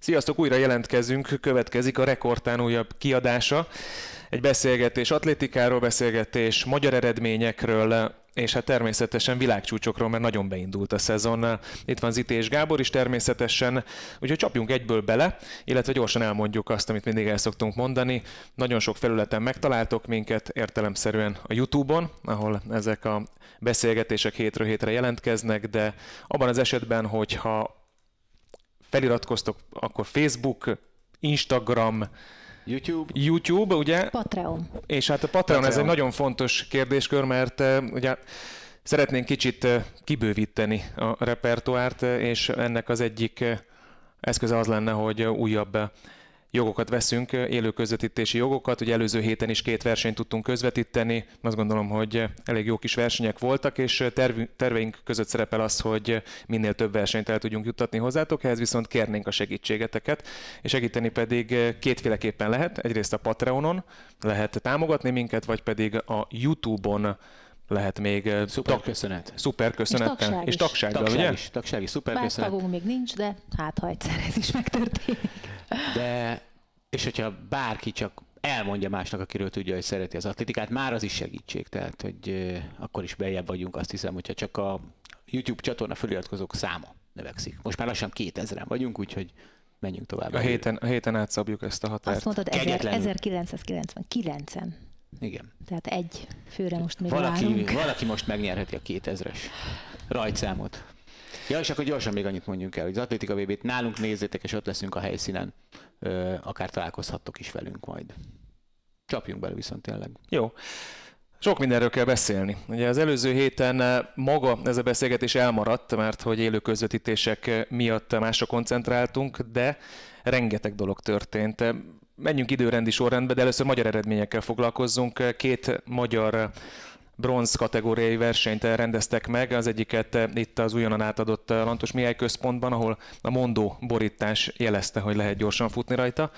Sziasztok, újra jelentkezünk, következik a Rekordtán újabb kiadása. Egy beszélgetés atlétikáról, beszélgetés magyar eredményekről, és hát természetesen világcsúcsokról, mert nagyon beindult a szezon. Itt van Ziti és Gábor is természetesen, úgyhogy csapjunk egyből bele, illetve gyorsan elmondjuk azt, amit mindig el szoktunk mondani. Nagyon sok felületen megtaláltok minket, értelemszerűen a YouTube-on, ahol ezek a beszélgetések hétről hétre jelentkeznek, de abban az esetben, hogyha feliratkoztok, akkor Facebook, Instagram, YouTube, ugye? Patreon. És hát a Patreon ez egy nagyon fontos kérdéskör, mert ugye szeretnénk kicsit kibővíteni a repertoárt, és ennek az egyik eszköze az lenne, hogy újabb jogokat veszünk, élő közvetítési jogokat. Ugye előző héten is 2 versenyt tudtunk közvetíteni, azt gondolom, hogy elég jó kis versenyek voltak, és terveink között szerepel az, hogy minél több versenyt el tudjunk juttatni hozzátok, ehhez viszont kérnénk a segítségeteket, és segíteni pedig kétféleképpen lehet. Egyrészt a Patreonon lehet támogatni minket, vagy pedig a YouTube-on lehet még szuper köszönet. Szuper köszönettel. És tagsággal, ugye? Tagság is, szuper Bár köszönet. tagunk még nincs, de hát ha egyszer ez is megtörténik. De, és hogyha bárki csak elmondja másnak, akiről tudja, hogy szereti az atlétikát, már az is segítség. Tehát, hogy akkor is beljebb vagyunk, azt hiszem, hogyha csak a YouTube csatorna feliratkozók száma növekszik. Most már lassan 2000-en vagyunk, úgyhogy menjünk tovább. A héten átszabjuk ezt a határt. Azt mondtad 1999-en. Igen. Tehát egy főre most még valaki most megnyerheti a 2000-es rajtszámot. Ja, és akkor gyorsan még annyit mondjunk el, hogy az Atlétika VB-t nálunk nézzétek, és ott leszünk a helyszínen. Akár találkozhattok is velünk majd. Csapjunk bele viszont tényleg. Jó. Sok mindenről kell beszélni. Ugye az előző héten maga ez a beszélgetés elmaradt, mert hogy élő közvetítések miatt másra koncentráltunk, de rengeteg dolog történt. Menjünk időrendi sorrendbe, de először magyar eredményekkel foglalkozzunk. 2 magyar bronz kategóriai versenyt rendeztek meg, az egyiket itt az újonnan átadott Lantos Mihály központban, ahol a mondó borítás jelezte, hogy lehet gyorsan futni rajta,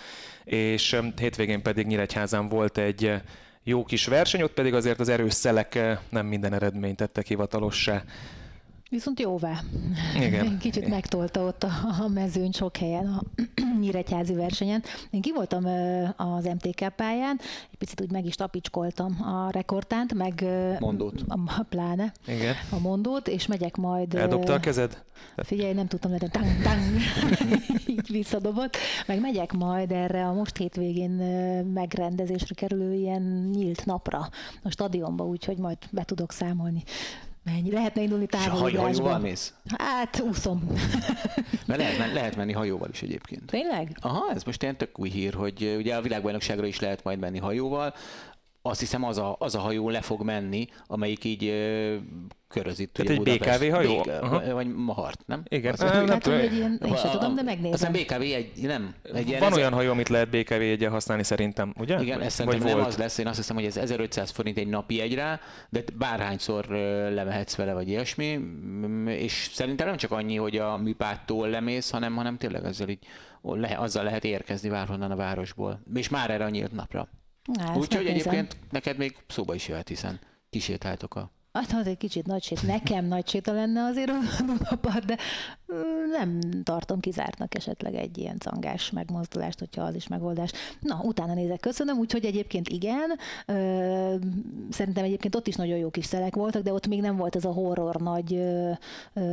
és hétvégén pedig Nyíregyházán volt egy jó kis verseny, ott pedig azért az erős szelek nem minden eredményt tettek hivatalossá. Viszont jóvá. Igen. Kicsit megtolta ott a mezőn sok helyen a nyíregyházi versenyen. Én ki voltam az MTK pályán, egy picit úgy meg is tapicskoltam a rekordtánt, meg mondót. Pláne. Igen. A mondót, és megyek majd... Eldobta a kezed? Figyelj, nem tudtam, de tang, így visszadobott. Meg megyek majd erre a most hétvégén megrendezésre kerülő ilyen nyílt napra a stadionba, úgyhogy majd be tudok számolni. Mennyi? Lehetne indulni távolugrásba. És hajóval mész? Hát, úszom. Mert lehet menni hajóval is egyébként. Tényleg? Aha, ez most ilyen tök új hír, hogy ugye a világbajnokságra is lehet majd menni hajóval. Azt hiszem az a hajó le fog menni, amelyik így körözít. Tehát egy BKV hajó? Vagy Mahart, nem? Igen. Nem tudom, hogy én sem tudom, de megnézem. Aztán BKV nem. Van olyan hajó, amit lehet BKV jegyen használni szerintem, ugye? Igen, ez szerintem nem az lesz. Én azt hiszem, hogy ez 1500 forint egy napi jegyre, de bárhányszor lemehetsz vele, vagy ilyesmi. És szerintem nem csak annyi, hogy a műpáttól lemész, hanem tényleg azzal lehet érkezni bárhonnan a városból. És már erre a nyílt napra. Úgyhogy egyébként neked még szóba is jöhet, hiszen kisétáltok a... Hát egy kicsit nagy sét, nekem nagy séta lenne azért a Dunapart, de nem tartom kizártnak esetleg egy ilyen cangás megmozdulást, hogyha az is megoldás. Na, utána nézek, köszönöm, úgyhogy egyébként igen, szerintem egyébként ott is nagyon jó kis szelek voltak, de ott még nem volt ez a horror nagy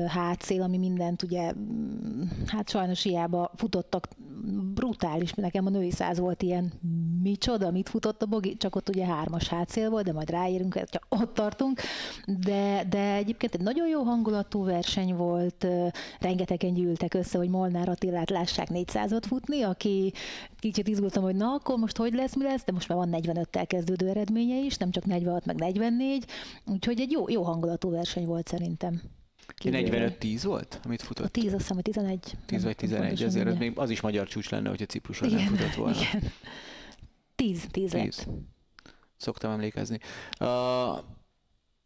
hátszél, ami mindent ugye, hát sajnos hiába futottak, brutális, nekem a női 100 volt ilyen, micsoda, mit futott a bogi, csak ott ugye 3-as hátszél volt, de majd ráérünk, hogyha ott tartunk, de egyébként egy nagyon jó hangulatú verseny volt, rengetegen gyűltek össze, hogy Molnár Attilát lássák 400-at futni, aki kicsit izgultam, hogy na, akkor most hogy lesz, mi lesz, de most már van 45-tel kezdődő eredménye is, nem csak 46, meg 44, úgyhogy egy jó hangulatú verseny volt szerintem. 45-10 volt, amit futott? A 10, azt hiszem, hogy 11. 10 vagy 11, ezért ez még az is magyar csúcs lenne, hogyha Cipruson nem futott volna. Igen. 10 lett. Szoktam emlékezni.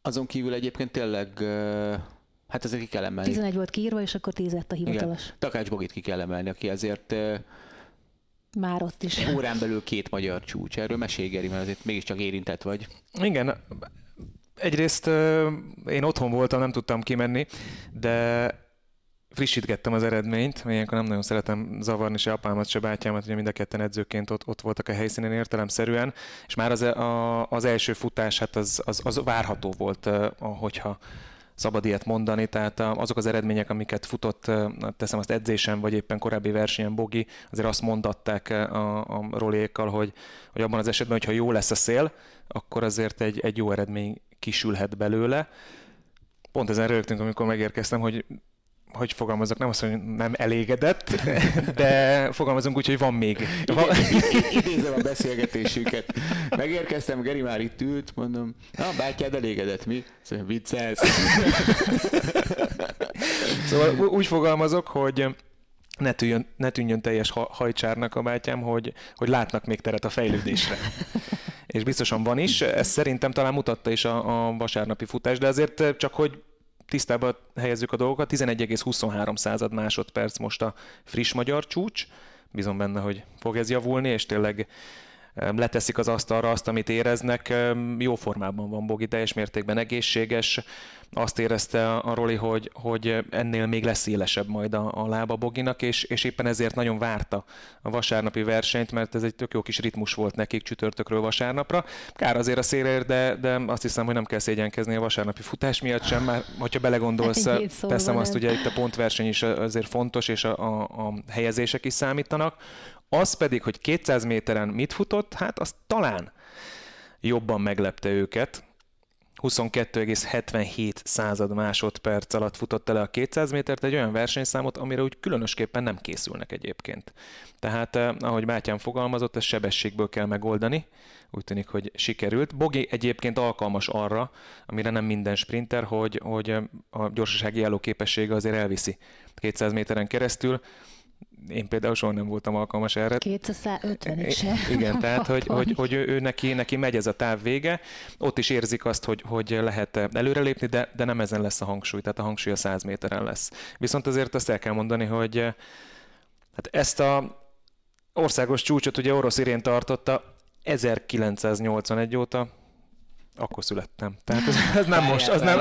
Azon kívül egyébként tényleg, hát ezek ki kell emelni. 11 volt kiírva, és akkor 10 lett a hivatalos. Igen. Takács Bogit ki kell emelni, aki azért már ott is. Órán belül 2 magyar csúcs. Erről mesélj, Geri, mert azért mégiscsak érintett vagy. Igen. Egyrészt én otthon voltam, nem tudtam kimenni, de frissítgettem az eredményt, mert ilyenkor nem nagyon szeretem zavarni se apámat, se bátyámat, ugye mind a ketten edzőként ott voltak a helyszínen értelemszerűen, és már az első futás, hát az várható volt, hogyha szabad ilyet mondani, tehát azok az eredmények, amiket futott, teszem azt edzésen, vagy éppen korábbi versenyen Bogi, azért azt mondatták a Rolékkal, hogy abban az esetben, hogyha jó lesz a szél, akkor azért egy jó eredmény kisülhet belőle. Pont ezen rögtünk, amikor megérkeztem, hogy fogalmazok, nem azt mondom, hogy nem elégedett, de fogalmazunk úgy, hogy van még. Idézem a beszélgetésünket. Megérkeztem, Geri már itt ült, mondom, bátyád elégedett, mi? Szóval viccelsz. Szóval úgy fogalmazok, hogy ne tűnjön teljes hajcsárnak a bátyám, hogy látnak még teret a fejlődésre. És biztosan van is, ezt szerintem talán mutatta is a vasárnapi futás, de azért csak, hogy tisztába helyezzük a dolgokat, 11,23 másodperc most a friss magyar csúcs. Bízom benne, hogy fog ez javulni, és tényleg leteszik az asztalra azt, amit éreznek. Jó formában van Bogi, teljes mértékben egészséges. Azt érezte a Roli, hogy ennél még lesz élesebb majd a lába Boginak, és éppen ezért nagyon várta a vasárnapi versenyt, mert ez egy tök jó kis ritmus volt nekik csütörtökről vasárnapra. Kár azért a szélért, de azt hiszem, hogy nem kell szégyenkezni a vasárnapi futás miatt sem, már hogyha belegondolsz, teszem azt, ugye itt a pontverseny is azért fontos, és a helyezések is számítanak. Az pedig, hogy 200 méteren mit futott, hát az talán jobban meglepte őket. 22,77 másodperc alatt futott le a 200 métert, egy olyan versenyszámot, amire úgy különösképpen nem készülnek egyébként. Tehát, ahogy Bátyám fogalmazott, ezt sebességből kell megoldani. Úgy tűnik, hogy sikerült. Bogi egyébként alkalmas arra, amire nem minden sprinter, hogy a gyorsasági állóképessége azért elviszi 200 méteren keresztül. Én például soha nem voltam alkalmas erre. 250 sem. Igen, tehát hogy ő neki megy ez a táv vége, ott is érzik azt, hogy lehet előrelépni, de nem ezen lesz a hangsúly, tehát a hangsúly a 100 méteren lesz. Viszont azért azt el kell mondani, hogy hát ezt a országos csúcsot ugye Orosz Irén tartotta 1981 óta, akkor születtem. Tehát ez nem most, az nem...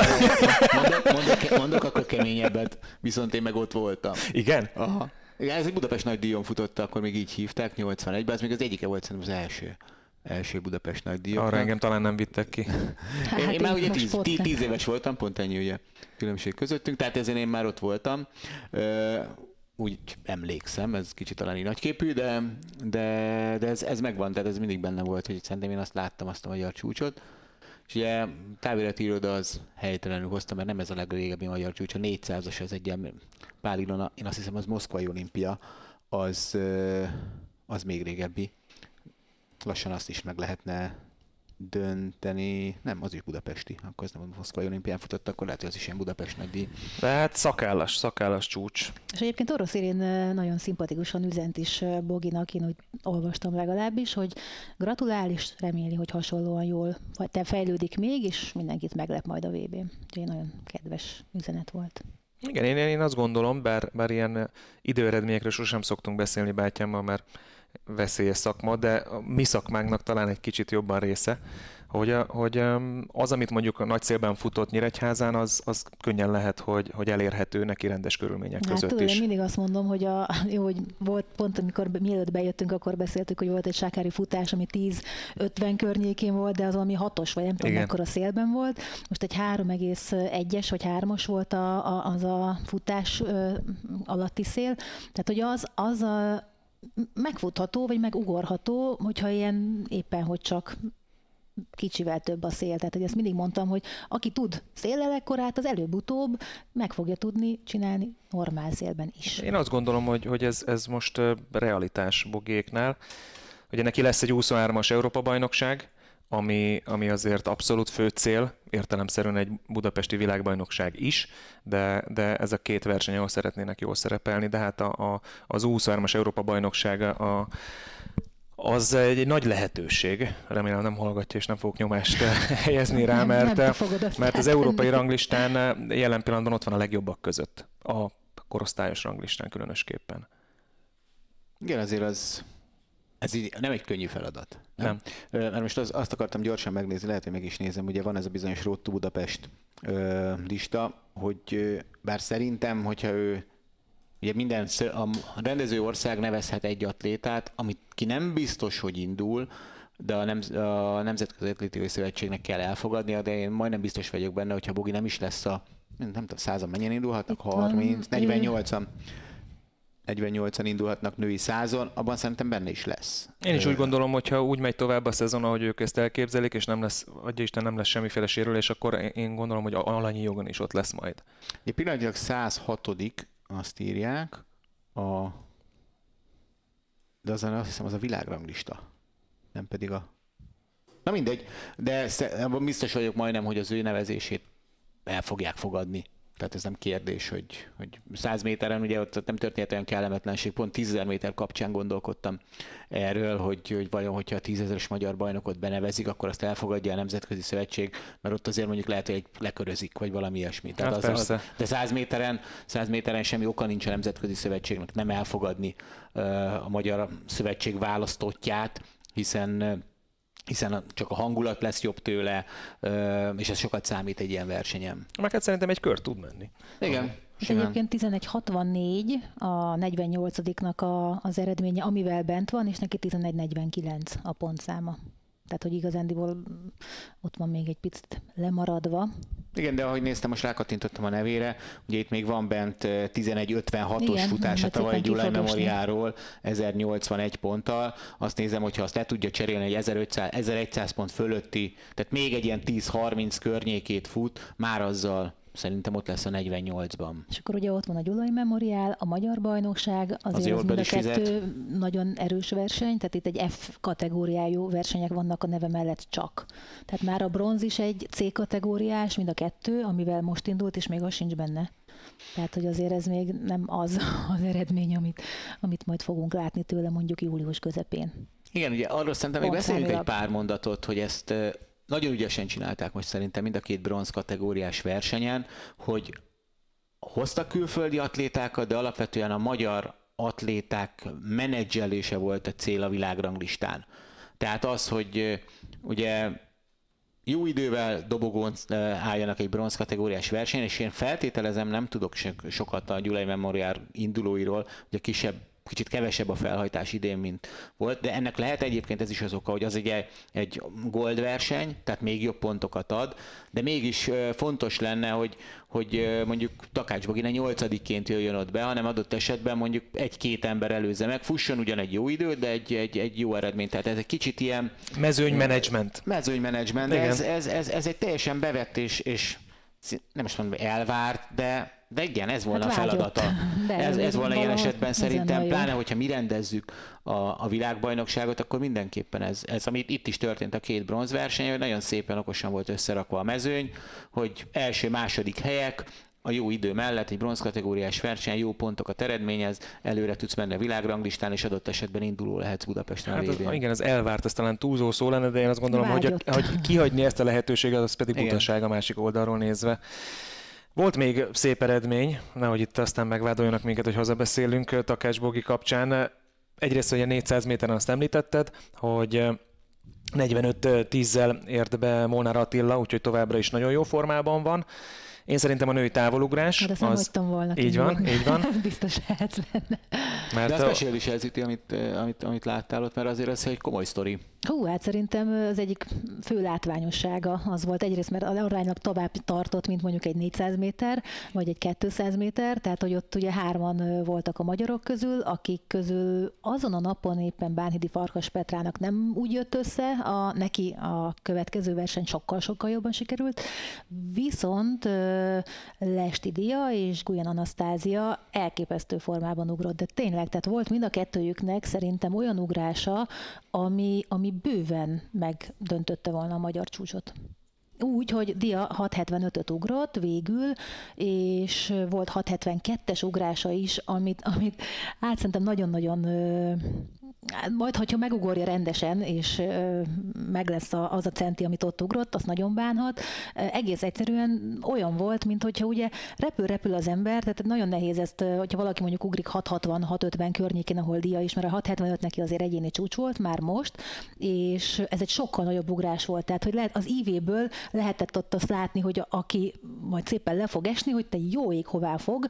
Mondok akkor keményebbet, viszont én meg ott voltam. Igen? Aha. Igen, ez egy Budapest nagydíjon futott, akkor még így hívták, 81-ben, ez még az egyike volt szerintem az első Budapest nagydíjon. Arra engem talán nem vittek ki. Én már ugye 10 éves voltam, pont ennyi ugye különbség közöttünk, tehát ezen én már ott voltam. Úgy emlékszem, ez kicsit talán így nagyképű, de ez megvan, tehát ez mindig benne volt, hogy szerintem én azt láttam, azt a magyar csúcsot. És ugye távirati iroda az helytelenül hozta, mert nem ez a legrégebbi magyar csúcs, a 400-as az egy ilyen Pál Ilona, én azt hiszem az Moszkvai olimpia, az még régebbi. Lassan azt is meg lehetne dönteni, nem, az is budapesti, akkor az nem a Moszkvai olimpián futott, akkor lehet, hogy az is ilyen Budapest nagydíj. Tehát szakállas csúcs. És egyébként Orosz Irén nagyon szimpatikusan üzent is Boginak, én úgy olvastam legalábbis, hogy gratulál és reméli, hogy hasonlóan jól fejlődik még, és mindenkit meglep majd a VB-n. Úgyhogy nagyon kedves üzenet volt. Igen, én azt gondolom, bár ilyen időeredményekről sosem szoktunk beszélni Bátyámmal, mert veszélyes szakma, de a mi szakmánknak talán egy kicsit jobban része, hogy az, amit mondjuk a nagy szélben futott Nyíregyházán, az könnyen lehet, hogy elérhető neki rendes körülmények között tudod, is. Én mindig azt mondom, hogy hogy volt pont, amikor mielőtt bejöttünk, akkor beszéltük, hogy volt egy sákári futás, ami 10-50 környékén volt, de az valami 6-os, vagy nem tudom, mekkora szélben volt. Most egy 3,1-es vagy 3-os volt az a futás alatti szél. Tehát, hogy az megfutható, vagy megugorható, hogyha ilyen éppen, hogy csak kicsivel több a szél. Tehát, hogy ezt mindig mondtam, hogy aki tud széllel ekkorát, az előbb-utóbb meg fogja tudni csinálni normál szélben is. Én azt gondolom, hogy ez most realitás Bogiéknál. Ugye neki lesz egy 23-as Európa-bajnokság, ami azért abszolút fő cél, értelemszerűen egy budapesti világbajnokság is, de ez a két verseny, ahol szeretnének jól szerepelni, de hát az 23-as Európa-bajnokság az egy nagy lehetőség. Remélem nem hallgatja és nem fogok nyomást helyezni rá, mert az európai ranglistán jelen pillanatban ott van a legjobbak között. A korosztályos ranglistán különösképpen. Igen, azért ez így nem egy könnyű feladat. Nem. Mert most azt akartam gyorsan megnézni, lehet, hogy meg is nézem, ugye van ez a bizonyos Road to Budapest lista, hogy bár szerintem, hogyha ő ugye minden a rendező ország nevezhet egy atlétát, amit ki nem biztos, hogy indul, de a Nemzetközi Atlétikai Szövetségnek kell elfogadnia, de én majdnem biztos vagyok benne, hogyha Bogi nem is lesz nem tudom, 100-an mennyien indulhatnak, 30, 48-an. 48-an indulhatnak női 100-on, abban szerintem benne is lesz. Én is úgy gondolom, hogy ha úgy megy tovább a szezon, ahogy ők ezt elképzelik, és nem lesz, adja Isten, nem lesz semmiféle sérülés, akkor én gondolom, hogy alanyi jogon is ott lesz majd. Pillanatilag 106. azt írják, de azon azt hiszem, az a világranglista, nem pedig Na mindegy, de biztos vagyok majdnem, hogy az ő nevezését el fogják fogadni. Tehát ez nem kérdés, hogy 100 méteren ugye ott nem történt olyan kellemetlenség, pont 10 000 méter kapcsán gondolkodtam erről, hogy vajon, hogyha a 10 000-es magyar bajnokot benevezik, akkor azt elfogadja a Nemzetközi Szövetség, mert ott azért mondjuk lehet, hogy lekörözik, vagy valami ilyesmi. Tehát hát de 100 méteren semmi oka nincs a Nemzetközi Szövetségnek nem elfogadni a Magyar Szövetség választottját, hiszen csak a hangulat lesz jobb tőle, és ez sokat számít egy ilyen versenyen. Meg hát szerintem egy kör tud menni. Igen. Egyébként 11.64 a 48-nak az eredménye, amivel bent van, és neki 11.49 a pontszáma. Tehát, hogy igazándiból ott van még egy picit lemaradva. Igen, de ahogy néztem, most rákattintottam a nevére, ugye itt még van bent 11.56-os futása tavaly Gyulai Memoriáról 1081 ponttal. Azt nézem, hogyha azt le tudja cserélni, egy 1100 pont fölötti, tehát még egy ilyen 10-30 környékét fut, már azzal szerintem ott lesz a 48-ban. És akkor ugye ott van a Gyulai Memoriál, a Magyar Bajnokság, azért az mind a kettő nagyon erős verseny, tehát itt egy F kategóriájú versenyek vannak a neve mellett csak. Tehát már a bronz is egy C kategóriás, mind a kettő, amivel most indult, és még az sincs benne. Tehát, hogy azért ez még nem az eredmény, amit majd fogunk látni tőle mondjuk július közepén. Igen, ugye arról szerintem még beszéljünk egy pár mondatot, hogy ezt nagyon ügyesen csinálták most szerintem mind a két bronz kategóriás versenyen, hogy hoztak külföldi atlétákat, de alapvetően a magyar atléták menedzselése volt a cél a világranglistán. Tehát az, hogy ugye jó idővel dobogón álljanak egy bronz kategóriás versenyen, és én feltételezem, nem tudok sokat a Gyulai Memoriál indulóiról, hogy a kicsit kevesebb a felhajtás idén, mint volt, de ennek lehet egyébként ez is az oka, hogy az ugye egy gold verseny, tehát még jobb pontokat ad, de mégis fontos lenne, hogy mondjuk Takács Bogi ne 8-ként jöjjön ott be, hanem adott esetben mondjuk 1-2 ember előzze meg, fusson ugyan egy jó idő, de egy jó eredmény. Tehát ez egy kicsit ilyen... Mezőnymenedzsment. Mezőnymenedzsment, ez egy teljesen bevett és nem most mondom elvárt, de igen, ez volna a feladata. Ez volna ilyen esetben szerintem, pláne hogyha mi rendezzük a világbajnokságot, akkor mindenképpen ez amit itt is történt a két bronzverseny, hogy nagyon szépen okosan volt összerakva a mezőny, hogy első-második helyek, a jó idő mellett egy bronzkategóriás verseny, jó pontokat eredményez, előre tudsz menni a világranglistán, és adott esetben induló lehetsz Budapesten a végén. Igen, ez elvárt, ez talán túlzó szó lenne, de én azt gondolom, hogy kihagyni ezt a lehetőséget, az pedig butaság a másik oldalról nézve. Volt még szép eredmény, nehogy itt aztán megvádoljanak minket, hogy hazabeszélünk Takács Bogi kapcsán. Egyrészt, hogy a 400 méteren azt említetted, hogy 45-10-zel ért be Molnár Attila, úgyhogy továbbra is nagyon jó formában van. Én szerintem a női távolugrás... Hát ezt nem hagytam volna. Így van. Biztos lehetsz benne. De azt meséld is el, Züti, amit láttál ott, mert azért ez egy komoly sztori. Hát szerintem az egyik fő látványossága az volt egyrészt, mert aránylag tovább tartott, mint mondjuk egy 400 méter, vagy egy 200 méter, tehát hogy ott ugye 3-an voltak a magyarok közül, akik közül azon a napon éppen Bánhidi Farkas Petrának nem úgy jött össze, neki a következő verseny sokkal-sokkal jobban sikerült, viszont Lesti Dia és Gulyán Anasztázia elképesztő formában ugrott, de tényleg, tehát volt mind a kettőjüknek szerintem olyan ugrása, ami bőven megdöntötte volna a magyar csúcsot. Úgy, hogy Dia 6.75-öt ugrott végül, és volt 6.72-es ugrása is, amit hát szerintem nagyon-nagyon Majd, hogyha megugorja rendesen, és meg lesz az a centi, amit ott ugrott, azt nagyon bánhat. Egész egyszerűen olyan volt, mint hogyha ugye repül az ember, tehát nagyon nehéz ezt, hogyha valaki mondjuk ugrik 660-650 környékén, ahol díja is, mert a 675 neki azért egyéni csúcs volt már most, és ez egy sokkal nagyobb ugrás volt. Tehát, hogy az IV-ből lehetett ott azt látni, hogy aki majd szépen le fog esni, hogy te jó ég hová fog.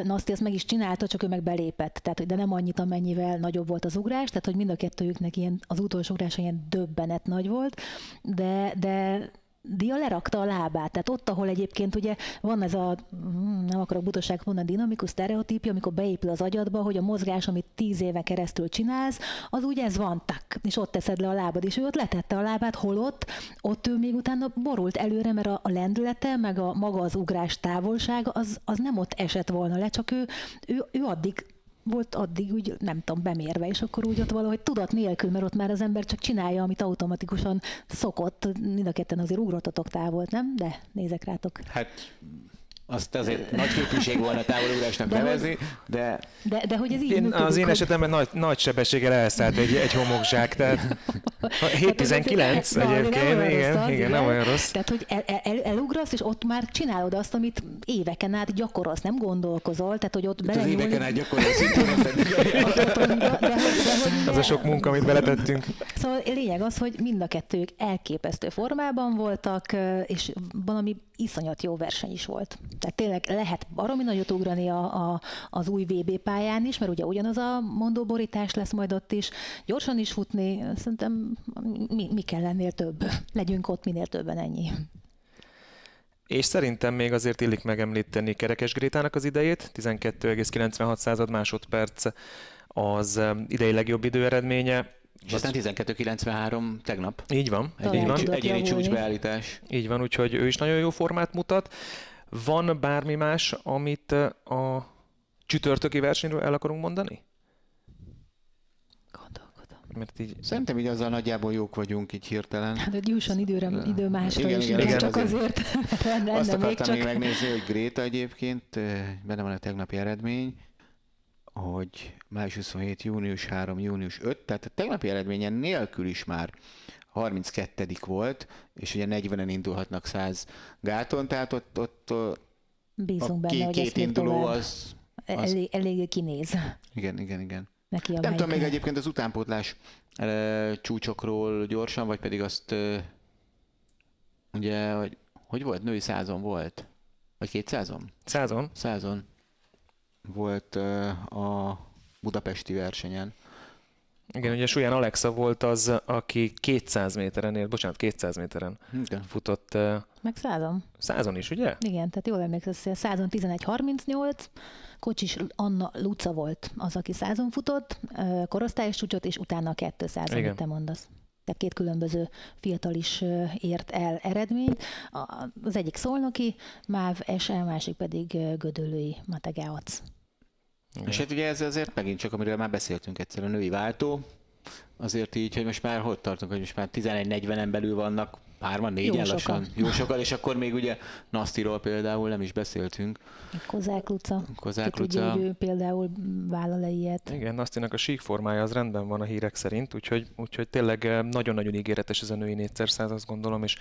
Na azt meg is csinálta, csak ő meg belépett. Tehát, de nem annyit, amennyivel nagyobb volt az ugrás, tehát hogy mind a kettőjüknek ilyen, az utolsó ugrása ilyen döbbenet nagy volt, de Dia lerakta a lábát, tehát ott, ahol egyébként ugye van ez a, nem akarok butaságot mondani, dinamikus sztereotípia, amikor beépül az agyadba, hogy a mozgás, amit 10 éve keresztül csinálsz, az ugye ez van, tak, és ott teszed le a lábad, és ő ott letette a lábát, holott, ott ő még utána borult előre, mert a lendülete, meg a maga az ugrás távolsága, az nem ott esett volna le, csak ő addig úgy, nem tudom, bemérve, és akkor úgy ott valahogy tudat nélkül, mert ott már az ember csak csinálja, amit automatikusan szokott. Mind a ketten azért ugrottatok távol, nem? De nézek rátok. Hát azt azért nagy képviség volna távolugrásnak nevezni, de... De hogy ez így működik, az én esetemben nagy sebességgel elszállt egy homokzsák, tehát 7-19 egyébként, igen, nem olyan rossz. Tehát, hogy elugrasz, és ott már csinálod azt, amit éveken át gyakorolsz, nem gondolkozol, tehát, hogy ott belenyúlni... Az éveken át gyakorolsz, az a sok munka, amit beletettünk. Szóval lényeg az, hogy mind a kettők elképesztő formában voltak, és valami iszonyat jó verseny is volt. Tehát tényleg lehet baromi nagyot ugrani az új VB pályán is, mert ugye ugyanaz a mondóborítás lesz majd ott is. Gyorsan is futni, szerintem mi kell ennél több. Legyünk ott minél többen, ennyi. És szerintem még azért illik megemlíteni Kerekes Grétának az idejét, 12,96 másodperc az idei legjobb időeredménye. És aztán 12.93 tegnap. Így van. Egyéni csúcsbeállítás. Így van, úgyhogy ő is nagyon jó formát mutat. Van bármi más, amit a csütörtöki versenyről el akarunk mondani? Gondolkodom. Mert így... Szerintem így azzal nagyjából jók vagyunk így hirtelen. Hát, hogy jusson idő másra is, igen, csak azért azt akartam még megnézni, hogy Gréta egyébként, benne van a tegnapi eredmény, hogy május 27, június 3, június 5, tehát a tegnapi eredményen nélkül is már 32. volt, és ugye 40-en indulhatnak 100 gáton, tehát ott bízunk benne, hogy két induló az... Eléggé kinéz. Igen. Neki nem tudom még egyébként az utánpótlás csúcsokról gyorsan, vagy pedig azt ugye, hogy volt? Női 100-on volt? Vagy 200-on? 100-on volt a budapesti versenyen. Igen, ugye Súlyán Alexa volt az, aki 200 méteren futott. Meg 100-on. 100-on is, ugye? Igen, tehát jól emlékszem, 100-on 11.38, Kocsis Anna Luca volt az, aki 100-on futott, korosztályos csúcsot, és utána a 200, amit te mondasz. Tehát két különböző fiatal is ért el eredményt. Az egyik szolnoki, Máv SL, másik pedig gödöllői Mategáac. És hát ugye ez azért megint csak, amiről már beszéltünk egyszer, a női váltó, azért így, hogy most már hogy tartunk, hogy most már 11-40-en belül vannak 3-4-en lassan. Jó sokan, és akkor még ugye Nasztiról például nem is beszéltünk. Kozák Luca. Tudja, hogy ő például vállal ilyet. Igen, Nasztinak a síkformája az rendben van a hírek szerint, úgyhogy tényleg nagyon-nagyon ígéretes ez a női 4x100, azt gondolom, és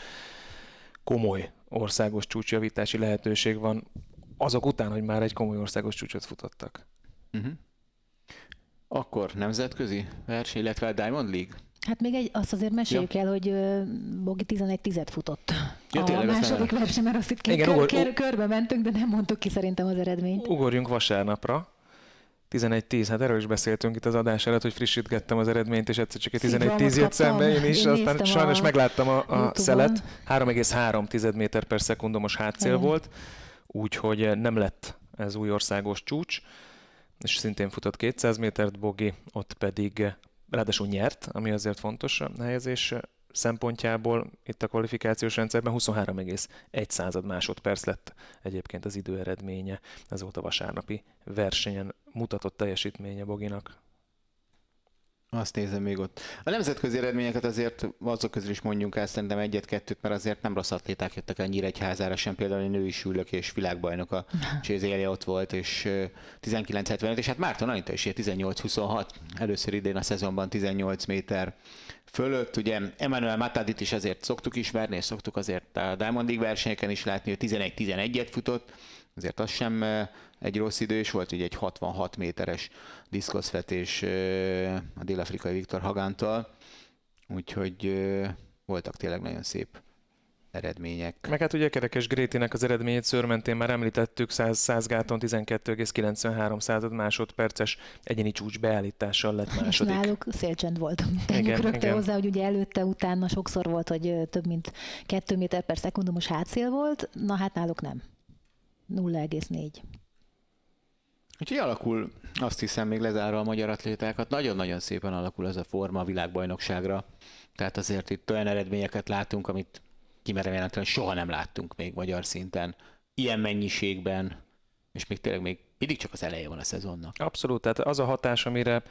komoly országos csúcsjavítási lehetőség van azok után, hogy már egy komoly országos csúcsot futottak. Akkor nemzetközi verseny, illetve a Diamond League? Hát még azt azért meséljük el, hogy Bogi 11-10-et futott. Tényleg, a második verseny, mert azt itt körbe mentünk, de nem mondtuk ki szerintem az eredményt. Ugorjunk vasárnapra. 11-10, hát erről is beszéltünk itt az adás előtt, hogy frissítgettem az eredményt, és egyszer csak egy 11-10 jött szembe, én is, aztán sajnos megláttam a szelet. 3,3 méter per szekundumos hátszél volt, úgyhogy nem lett ez új országos csúcs, és szintén futott 200 métert Bogi, ott pedig ráadásul nyert, ami azért fontos a helyezés szempontjából. Itt a kvalifikációs rendszerben 23,1 másodperc lett egyébként az időeredménye. Ez volt a vasárnapi versenyen mutatott teljesítménye Boginak. Azt nézem még ott. A nemzetközi eredményeket azért azok közül is mondjunk el szerintem egyet-kettőt, mert azért nem rossz atléták jöttek el Nyíregyházára sem, például egy női súlylök és világbajnok a Csézélje ott volt, és 19.75, és hát Márton Anita is 18.26, először idén a szezonban 18 méter fölött. Ugye Emmanuel Matadit is azért szoktuk ismerni, és szoktuk azért a Diamond League versenyeken is látni, hogy 11-11-et futott, azért az sem egy rossz idő, és volt ugye egy 66 méteres diszkoszvetés a dél-afrikai Viktor Hagántal, úgyhogy voltak tényleg nagyon szép eredmények. Meg hát ugye Kerekes Grétinek az eredményét szőrmentén már említettük, 100 gáton 12,93 másodperces egyéni csúcs beállítással lett második. És náluk szélcsend volt. Tegyük rögtön hozzá, hogy ugye előtte, utána sokszor volt, hogy több mint 2 méter per szekundumos hátszél volt, na hát náluk nem. 0,4. Úgyhogy alakul, azt hiszem, még lezárva a magyar atlétákat, nagyon-nagyon szépen alakul ez a forma a világbajnokságra. Tehát azért itt olyan eredményeket látunk, amit kimerem jelenteni, soha nem láttunk még magyar szinten, ilyen mennyiségben, és még tényleg még mindig csak az eleje van a szezonnak. Abszolút, tehát az a hatás, amire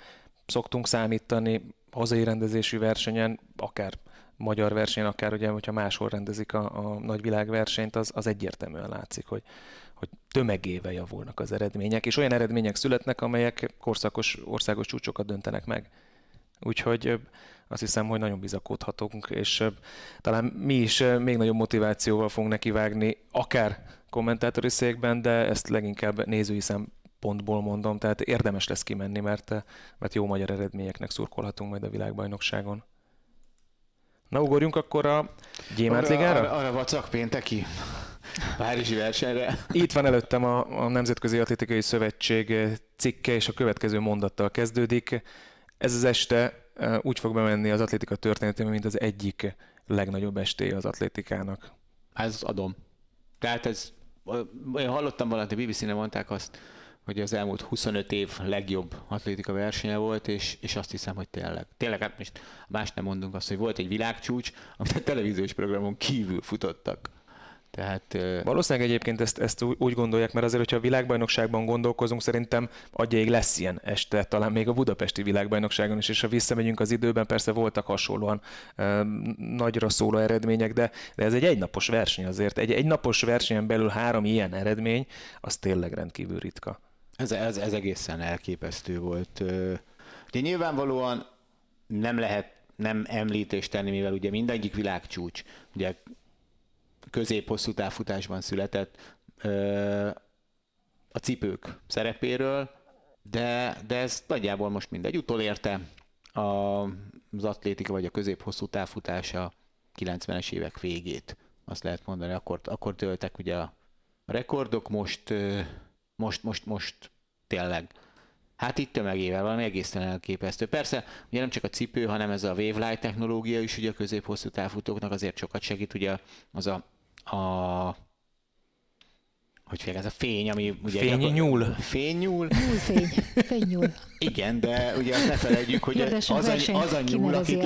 szoktunk számítani hazai rendezésű versenyen, akár magyar versenyen, akár ugye, hogyha máshol rendezik a nagy világversenyt, az egyértelműen látszik, hogy tömegével javulnak az eredmények, és olyan eredmények születnek, amelyek korszakos országos csúcsokat döntenek meg. Úgyhogy azt hiszem, hogy nagyon bizakodhatunk, és talán mi is még nagyobb motivációval fogunk nekivágni, akár kommentátori székben, de ezt leginkább nézői szempontból mondom, tehát érdemes lesz kimenni, mert jó magyar eredményeknek szurkolhatunk majd a világbajnokságon. Na, ugorjunk akkor a Gyémánt Ligára? Arra vacak pénteki párizsi versenyre. Itt van előttem a Nemzetközi Atlétikai Szövetség cikke, és a következő mondattal kezdődik. Ez az este úgy fog bemenni az atlétika történetében, mint az egyik legnagyobb estéje az atlétikának. Ez adom. Tehát én hallottam valamit, a BBC-nél mondták azt, hogy az elmúlt 25 év legjobb atlétika versenye volt, és azt hiszem, hogy tényleg, hát most más nem mondunk azt, hogy volt egy világcsúcs, amit a televíziós programon kívül futottak. Tehát, valószínűleg egyébként ezt úgy gondolják, mert azért, hogyha a világbajnokságban gondolkozunk, szerintem adjaig lesz ilyen este, talán még a budapesti világbajnokságon is, és ha visszamegyünk az időben, persze voltak hasonlóan nagyra szóló eredmények, de ez egy egynapos verseny azért. Egy egynapos versenyen belül 3 ilyen eredmény, az tényleg rendkívül ritka. Ez egészen elképesztő volt. Ugye nyilvánvalóan nem lehet nem említést tenni, mivel ugye mindegyik világcsúcs, ugye közép-hosszú távfutásban született a cipők szerepéről, de ez nagyjából most mindegy. Utolérte az atlétika vagy a közép-hosszú távfutás a 90-es évek végét. Azt lehet mondani, akkor töltek ugye a rekordok, most tényleg. Hát itt tömegével valami egészen elképesztő. Persze, ugye nem csak a cipő, hanem ez a Wavelight technológia is ugye a közép-hosszú távfutóknak azért sokat segít, ugye az ez a fény, ami ugye... Fénynyúl. Fénynyúl. Fénynyúl. Igen, de ugye azt ne felejtjük, hogy az a nyúl, akit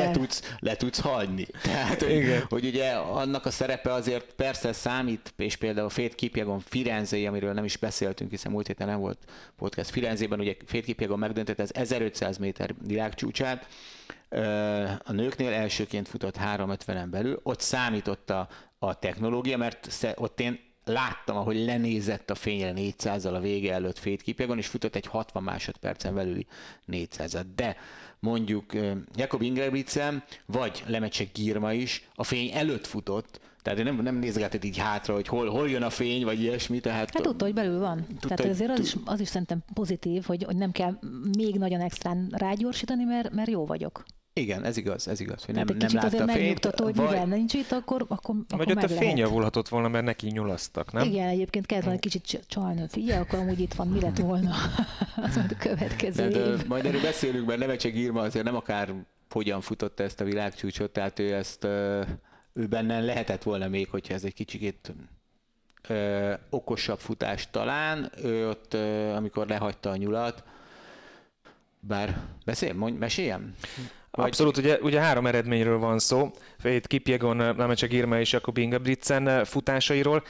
le tudsz hagyni. Tehát, hogy ugye annak a szerepe azért persze számít, és például Faith Kipyegon Firenzei, amiről nem is beszéltünk, hiszen múlt héten nem volt podcast Firenzében, ugye Faith Kipyegon megdöntette az 1500 méter világcsúcsát, a nőknél elsőként futott 3:50-en belül, ott számított a technológia, mert ott én láttam, ahogy lenézett a fényre 400-al a vége előtt Faith Kipyegon, és futott egy 60 másodpercen belüli 400-at. De mondjuk Jakob Ingebrigtsen, vagy Lemecek Girma is a fény előtt futott, tehát nem nézgetett így hátra, hogy hol jön a fény, vagy ilyesmi. Tehát hát tudta, hogy belül van. Tehát azért az is szerintem pozitív, hogy nem kell még nagyon extrán rágyorsítani, mert jó vagyok. Igen, ez igaz, hogy nem kicsit látta a fényt. Hogy mivel nincs itt, akkor vagy ott a fény javulhatott volna, mert neki nyulasztak, nem? Igen, egyébként kellett volna kicsit csalni. Figyelj, akkor amúgy itt van, mi lett volna az a következő év. Majd erről beszélünk, mert Lemecek Girma azért nem akár hogyan futotta ezt a világcsúcsot, tehát ő benne lehetett volna még, hogyha ez egy kicsikét okosabb futás talán, ő ott, amikor lehagyta a nyulat, bár meséljem? Abszolút, ugye 3 eredményről van szó, Faith Kipyegon, Lemecek Girma és Jakob Ingebrigtsen futásairól.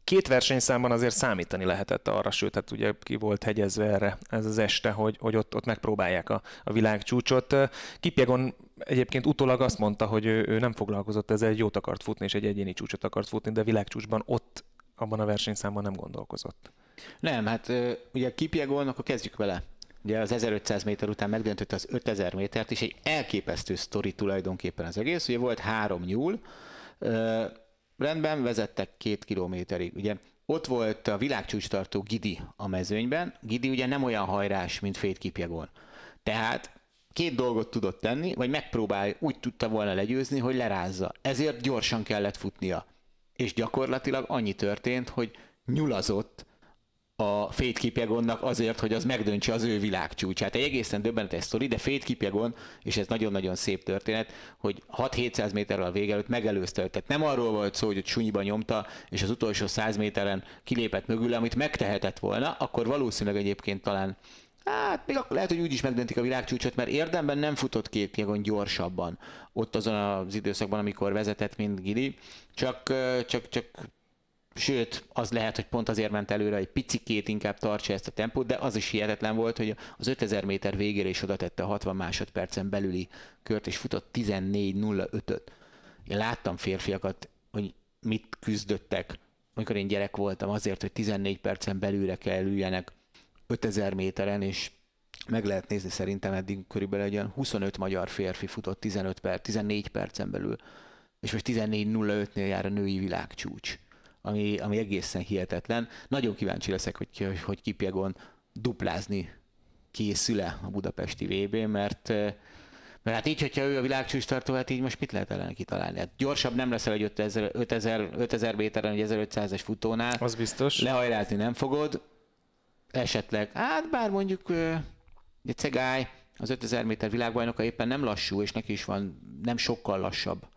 két versenyszámban azért számítani lehetett arra, sőt, hát ugye ki volt hegyezve erre ez az este, hogy ott megpróbálják a világcsúcsot. Kipjegon egyébként utólag azt mondta, hogy ő nem foglalkozott ezzel, egy jót akart futni, és egy egyéni csúcsot akart futni, de világcsúcsban ott abban a versenyszámban nem gondolkozott. Nem, hát ugye Kipjegon, akkor kezdjük vele. Ugye az 1500 méter után megdöntötte az 5000 métert, és egy elképesztő sztori tulajdonképpen az egész. Ugye volt 3 nyúl, rendben vezettek 2 kilométerig. Ugye ott volt a világcsúcstartó Gidi a mezőnyben. Gidi ugye nem olyan hajrás, mint Fejt Kipjegon. Tehát 2 dolgot tudott tenni, vagy úgy tudta volna legyőzni, hogy lerázza. Ezért gyorsan kellett futnia. És gyakorlatilag annyi történt, hogy nyulazott a Fejt Kipjegonnak azért, hogy az megdöntse az ő világcsúcsát. Egy egészen döbbenetes sztori, de Fejt Kipjegon, és ez nagyon-nagyon szép történet, hogy 6-700 méterrel a vége előtt megelőzte. Tehát nem arról volt szó, hogy sunyiba nyomta, és az utolsó 100 méteren kilépett mögül, amit megtehetett volna, akkor valószínűleg egyébként talán hát még lehet, hogy úgy is megdöntik a világcsúcsot, mert érdemben nem futott Kipjegon gyorsabban ott azon az időszakban, amikor vezetett, mint Gidi, csak sőt, az lehet, hogy pont azért ment előre, egy picikét inkább tartsa ezt a tempót, de az is hihetetlen volt, hogy az 5000 méter végére is oda tette a 60 másodpercen belüli kört, és futott 14.05-öt. Én láttam férfiakat, hogy mit küzdöttek, amikor én gyerek voltam azért, hogy 14 percen belülre kerüljenek 5000 méteren, és meg lehet nézni szerintem eddig körülbelül egy olyan 25 magyar férfi futott 14 percen belül, és most 14.05-nél jár a női világcsúcs. Ami egészen hihetetlen. Nagyon kíváncsi leszek, hogy Kipjegon duplázni készül-e a budapesti VB-n, mert hát így, hogyha ő a világcsúcs tartó, hát így most mit lehet ellene kitalálni? Hát gyorsabb nem leszel egy 5000 méteren, egy 1500-es futónál. Az biztos. Lehajrázni nem fogod. Esetleg, hát bár mondjuk egy Cegály, az 5000 méter világbajnoka éppen nem lassú, és neki is van nem sokkal lassabb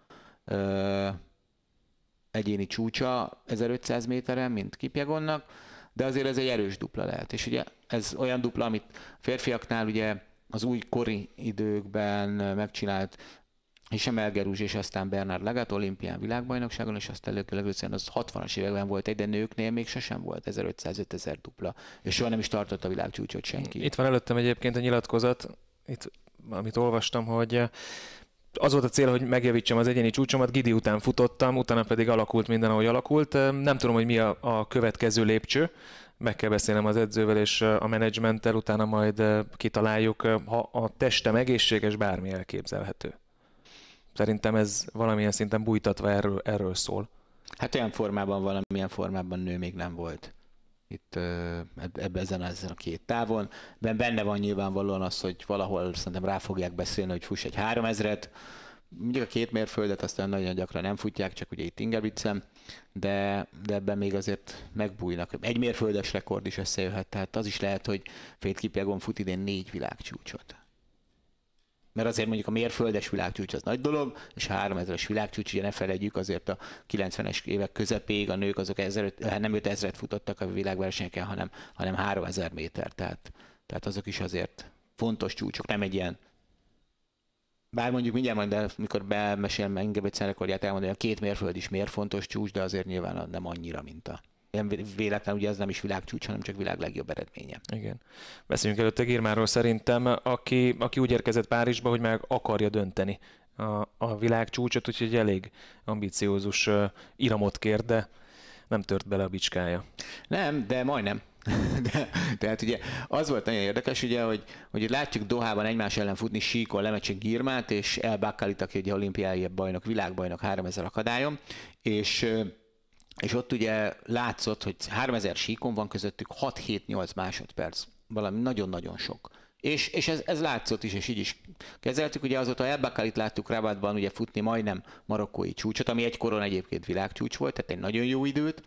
egyéni csúcsa 1500 méteren, mint Kipjegonnak, de azért ez egy erős dupla lehet. És ugye ez olyan dupla, amit férfiaknál ugye az újkori időkben megcsinált Hicham El Guerrouj és aztán Bernard Lagat olimpián világbajnokságon, és aztán először az 60-as években volt egy, de nőknél még sosem volt 1500-5000 dupla. És soha nem is tartott a világcsúcsot senki. Itt van előttem egyébként a nyilatkozat, itt, amit olvastam, hogy az volt a cél, hogy megjavítsam az egyéni csúcsomat, Gidi után futottam, utána pedig alakult minden, ahogy alakult. Nem tudom, hogy mi a következő lépcső, meg kell beszélnem az edzővel és a menedzsmenttel, utána majd kitaláljuk, ha a testem egészséges, bármi elképzelhető. Szerintem ez valamilyen szinten bújtatva erről szól. Hát olyan formában, valamilyen formában nő még nem volt itt ezen a 2 távon. Benne van nyilvánvalóan az, hogy valahol szerintem rá fogják beszélni, hogy fuss egy 3000-et. Mondjuk a 2 mérföldet aztán nagyon gyakran nem futják, csak ugye itt Ingevicen, de ebben még azért megbújnak. Egy mérföldes rekord is összejöhet, tehát az is lehet, hogy Fejt Kipjegon fut idén 4 világcsúcsot. Mert azért mondjuk a mérföldes világcsúcs az nagy dolog, és a 3000-es világcsúcs, ugye ne felejtjük, azért a 90-es évek közepéig a nők azok nem 5000-et futottak a világversenyeken, hanem 3000 méter, tehát azok is azért fontos csúcsok, nem egy ilyen. Bár mondjuk mindjárt majd, de mikor bemesélem Ingebrigtsen rekordját, elmondani, hogy a 2 mérföld is miért fontos csúcs, de azért nyilván nem annyira, mint a véletlen, ugye ez nem is világcsúcs, hanem csak világ legjobb eredménye. Igen. Beszéljünk előtte Girmáról szerintem, aki úgy érkezett Párizsba, hogy meg akarja dönteni a világcsúcsot, úgyhogy elég ambiciózus iramot kér, de nem tört bele a bicskája. Nem, de majdnem. Tehát ugye az volt nagyon érdekes, ugye, hogy látjuk Dohában egymás ellen futni síkon Lemecse Girmát, és El Bakkalit, aki ugye olimpiai bajnok, világbajnok 3000 akadályon, és ott ugye látszott, hogy 3000 síkon van közöttük 6-7-8 másodperc. Valami nagyon-nagyon sok. És ez látszott is, és így is kezeltük. Ugye azóta El Bakkalit láttuk Rabatban ugye futni majdnem marokkói csúcsot, ami egykoron egyébként világcsúcs volt, tehát egy nagyon jó időt.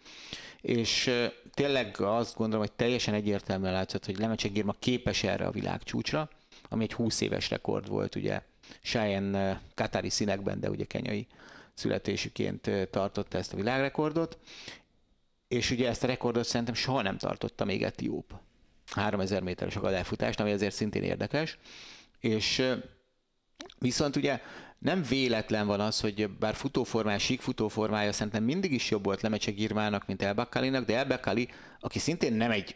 És tényleg azt gondolom, hogy teljesen egyértelműen látszott, hogy Lemecse Girma képes erre a világcsúcsra, ami egy 20 éves rekord volt, ugye Cheyenne katári színekben, de ugye kenyai születésüként tartotta ezt a világrekordot, és ugye ezt a rekordot szerintem soha nem tartotta még etióp. 3000 méteres akadályfutást, ami azért szintén érdekes, és viszont ugye nem véletlen van az, hogy bár futóformája, sík futóformája szerintem mindig is jobb volt Lemecse Girmának, mint El Bakkalinak, de El Bakkali, aki szintén nem egy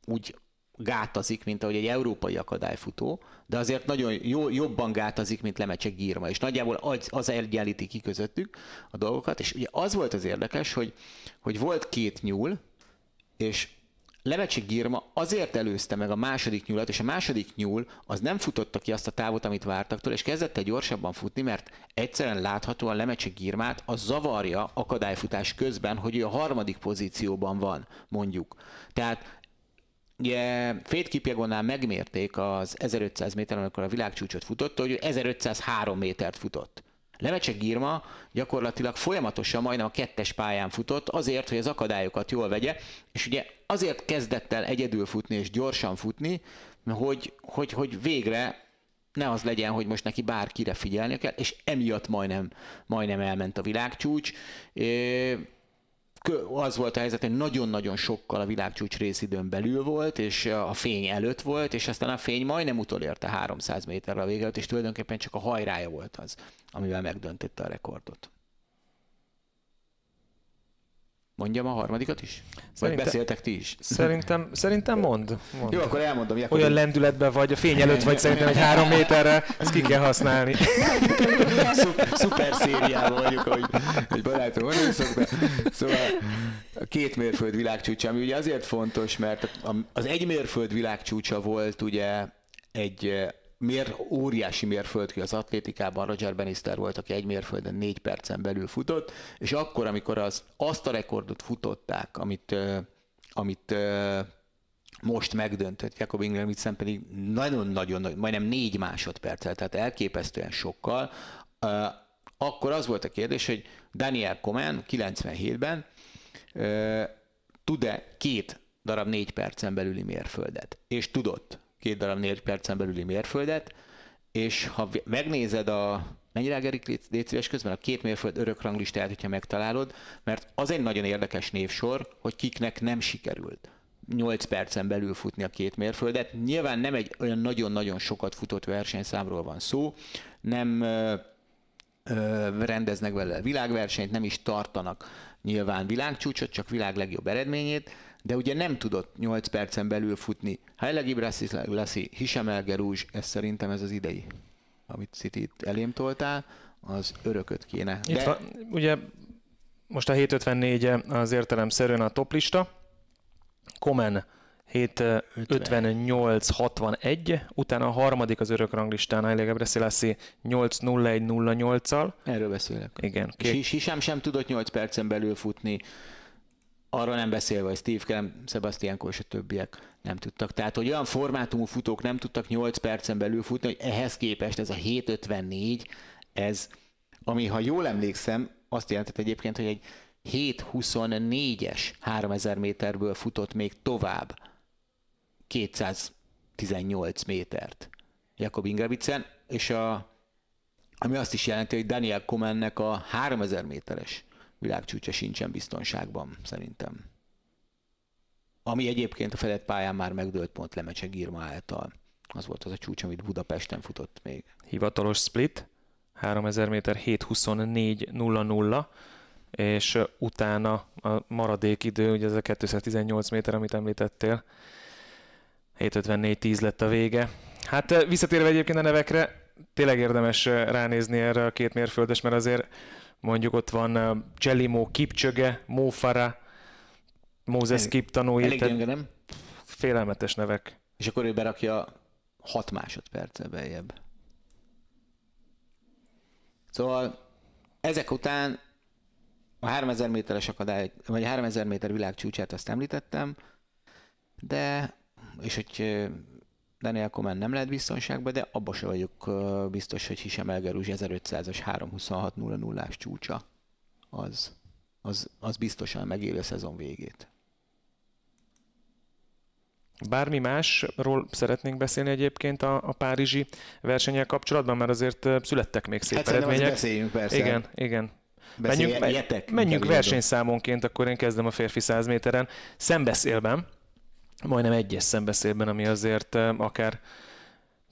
úgy gátazik, mint ahogy egy európai akadályfutó, de azért nagyon jobban gátazik, mint Lemecse Girma, és nagyjából az egyenlíti ki közöttük a dolgokat, és ugye az volt az érdekes, hogy volt két nyúl, és Lemecse Girma azért előzte meg a második nyúlat, és a második nyúl az nem futotta ki azt a távot, amit vártak tőle, és kezdett el gyorsabban futni, mert egyszerűen láthatóan Lemecse Girmát az zavarja akadályfutás közben, hogy ő a harmadik pozícióban van, mondjuk. Tehát ugye Faith Kipyegonnál megmérték az 1500 méteren, amikor a világcsúcsot futott, hogy 1503 métert futott. Lemecse Girma gyakorlatilag folyamatosan majdnem a kettes pályán futott azért, hogy az akadályokat jól vegye, és ugye azért kezdett el egyedül futni és gyorsan futni, hogy végre ne az legyen, hogy most neki bárkire figyelnie kell, és emiatt majdnem elment a világcsúcs. Az volt a helyzet, hogy nagyon-nagyon sokkal a világcsúcs részidőn belül volt, és a fény előtt volt, és aztán a fény majdnem utolérte 300 méterre a véget, és tulajdonképpen csak a hajrája volt az, amivel megdöntötte a rekordot. Mondjam a harmadikat is? Vagy beszéltek ti is? Szerintem mondd. Jó, akkor elmondom. Olyan lendületben vagy, a fény előtt vagy szerintem egy 3 méterre, ezt ki kell használni. Szuper szériában vagyunk, ahogy barátom mondani szokta. Szóval a 2 mérföld világcsúcsa, ami ugye azért fontos, mert az 1 mérföld világcsúcsa volt ugye egy óriási mérföldkő az atlétikában, Roger Bannister volt, aki 1 mérföldön 4 percen belül futott, és akkor, amikor azt a rekordot futották, amit most megdöntött Jakob Ingebrigtsen, pedig nagyon-nagyon, majdnem 4 másodperccel, tehát elképesztően sokkal, akkor az volt a kérdés, hogy Daniel Komen 97-ben tud-e 2 darab 4 percen belüli mérföldet, és tudott 2 darab 4 percen belüli mérföldet, és ha megnézed mennyire Gerik, légy szíves közben a 2 mérföld örökranglistáját, hogyha megtalálod, mert az egy nagyon érdekes névsor, hogy kiknek nem sikerült 8 percen belül futni a 2 mérföldet. Nyilván nem egy olyan nagyon-nagyon sokat futott versenyszámról van szó, nem rendeznek vele világversenyt, nem is tartanak nyilván világcsúcsot, csak világ legjobb eredményét, de ugye nem tudott 8 percen belül futni. Haile Gebrselassie, Hicham El Guerrouj, ez szerintem ez az idei, amit City itt elém toltál, az örököt kéne. Itt van, ugye most a 7.54 az értelemszerűen a toplista, Komen 7.58.61, utána a harmadik az örökranglistán Haile Gebrselassie 8.01.08-al. Erről beszélek. Igen. És Hicham sem tudott 8 percen belül futni, arról nem beszélve, hogy Steve Cram, Sebastian Coe és a többiek nem tudtak. Tehát, hogy olyan formátumú futók nem tudtak 8 percen belül futni, hogy ehhez képest ez a 7.54, ez, ami, ha jól emlékszem, azt jelentett egyébként, hogy egy 7.24-es 3000 méterből futott még tovább 218 métert Jakob Ingebrigtsen, és ami azt is jelenti, hogy Daniel Komennek a 3000 méteres világcsúcsa sincsen biztonságban, szerintem. Ami egyébként a fedett pályán már megdőlt pont Lemecse Girma által. Az volt az a csúcs, amit Budapesten futott még. Hivatalos split, 3000 méter 7.24.00, és utána a maradék idő, ugye ez a 218 méter, amit említettél, 7.54.10 lett a vége. Hát visszatérve egyébként a nevekre, tényleg érdemes ránézni erre a 2 mérföldes, mert azért mondjuk ott van Chelimo Kipchoge, Mo Farah, Moses Kiptanui. Elég gyönge, nem? Félelmetes nevek. És akkor ő berakja 6 másodperccel beljebb. Szóval ezek után a 3000 méteres akadály, vagy 3000 méter világcsúcsát azt említettem, de, és hogy Daniel Komen nem lehet biztonságban, de abban se vagyok biztos, hogy Hicham El Guerrouj 1500-as 3.26.00-ás csúcsa az biztosan megéri a szezon végét. Bármi másról szeretnénk beszélni egyébként a párizsi versennyel kapcsolatban, mert azért születtek még szép eredmények. Beszéljünk persze. Igen. Menjünk versenyszámonként, akkor én kezdem a férfi 100 méteren. Szembeszélben, majdnem egyes szembeszélben, ami azért akár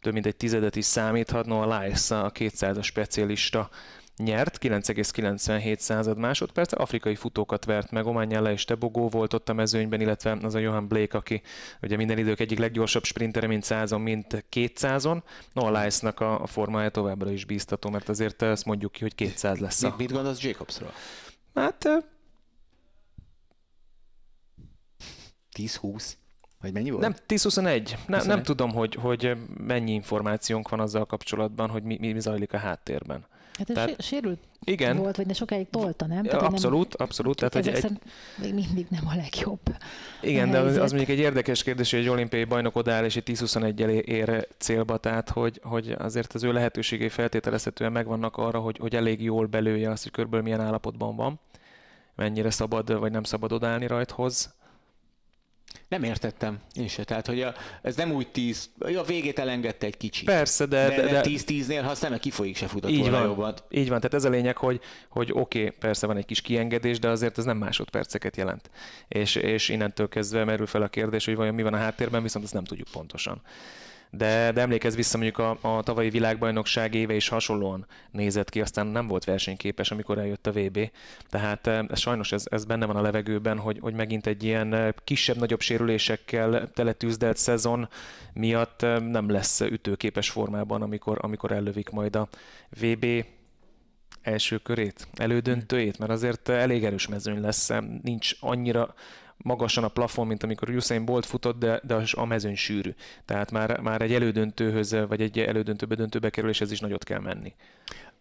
több mint egy tizedet is számíthat. Noah Lyles, a 200-as specialista nyert, 9,97 másodperc, afrikai futókat vert meg, Omanyala és Tebogó volt ott a mezőnyben, illetve az a Johan Blake, aki ugye minden idők egyik leggyorsabb sprintere, mint 100-on, mint 200-on. Noah Lyles-nak a formája továbbra is bíztató, mert azért ezt mondjuk ki, hogy 200 lesz. Mit gondolsz Jacobsról? Hát 10-20? Vagy mennyi volt? Nem, 10-21. Nem tudom, hogy mennyi információnk van azzal kapcsolatban, hogy mi zajlik a háttérben. Hát tehát, sérült igen, volt, vagy de sokáig tolta, nem? Tehát, abszolút. Tehát, hogy még mindig nem a legjobb. Igen, de az mondjuk egy érdekes kérdés, hogy egy olimpiai bajnok odáll, és egy 10-21-el ér célba, tehát hogy azért az ő lehetőségei feltételezhetően megvannak arra, hogy elég jól belője azt, hogy körülbelül milyen állapotban van, mennyire szabad vagy nem szabad odállni rajthoz. Nem értettem én se. Tehát, hogy ez nem úgy 10, a végét elengedte egy kicsit. Persze, de 10-10-nél, ha aztán meg kifolyik, se futott így volna van, jobban. így van, tehát ez a lényeg, hogy oké, persze van egy kis kiengedés, de azért ez nem másodperceket jelent. És innentől kezdve merül fel a kérdés, hogy vajon mi van a háttérben, viszont ezt nem tudjuk pontosan. De emlékezz vissza, mondjuk a tavalyi világbajnokság éve is hasonlóan nézett ki, aztán nem volt versenyképes, amikor eljött a VB. Tehát sajnos ez benne van a levegőben, hogy megint egy ilyen kisebb-nagyobb sérülésekkel teletűzdelt szezon miatt nem lesz ütőképes formában, amikor ellövik majd a VB első körét, elődöntőjét, mert azért elég erős mezőny lesz, nincs annyira magasan a plafon, mint amikor Usain Bolt futott, de a mezőny sűrű. Tehát már egy elődöntőhöz, vagy egy elődöntőbe döntőbe kerüléshez is nagyot kell menni.